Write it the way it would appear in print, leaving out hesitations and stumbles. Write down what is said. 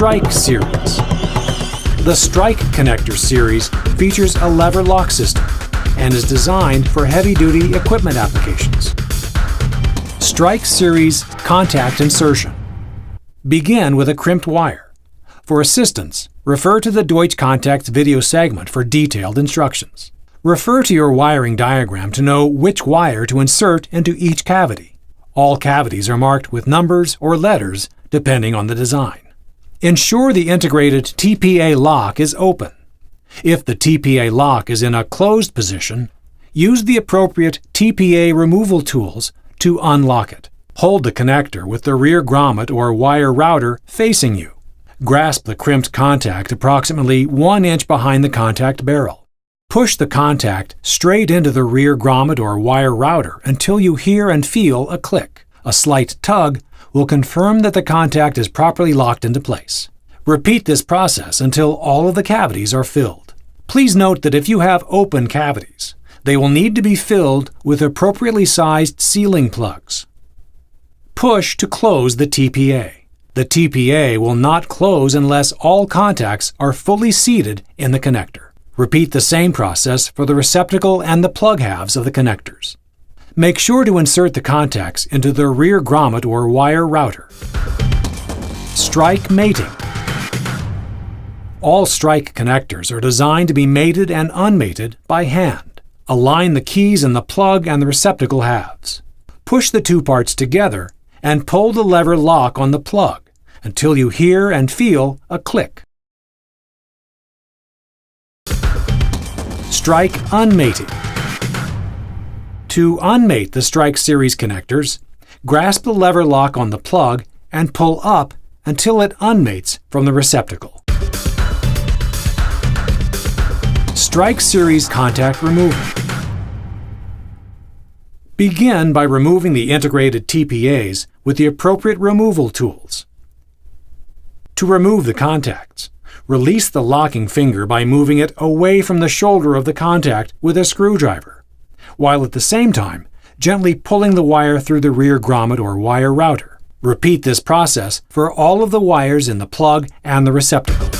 Strike series. The Strike connector series features a lever lock system and is designed for heavy-duty equipment applications. Strike series contact insertion. Begin with a crimped wire. For assistance, refer to the DEUTSCH Contacts video segment for detailed instructions. Refer to your wiring diagram to know which wire to insert into each cavity. All cavities are marked with numbers or letters depending on the design. Ensure the integrated TPA lock is open. If the TPA lock is in a closed position, use the appropriate TPA removal tools to unlock it. Hold the connector with the rear grommet or wire router facing you. Grasp the crimped contact approximately 1 inch behind the contact barrel. Push the contact straight into the rear grommet or wire router until you hear and feel a click. A slight tug will confirm that the contact is properly locked into place. Repeat this process until all of the cavities are filled. Please note that if you have open cavities, they will need to be filled with appropriately sized sealing plugs. Push to close the TPA. The TPA will not close unless all contacts are fully seated in the connector. Repeat the same process for the receptacle and the plug halves of the connectors. Make sure to insert the contacts into the rear grommet or wire router. Strike mating. All Strike connectors are designed to be mated and unmated by hand. Align the keys in the plug and the receptacle halves. Push the two parts together and pull the lever lock on the plug until you hear and feel a click. Strike unmating. To unmate the Strike series connectors, grasp the lever lock on the plug and pull up until it unmates from the receptacle. Strike series contact removal. Begin by removing the integrated TPAs with the appropriate removal tools. To remove the contacts, release the locking finger by moving it away from the shoulder of the contact with a screwdriver, while at the same time gently pulling the wire through the rear grommet or wire router. Repeat this process for all of the wires in the plug and the receptacle.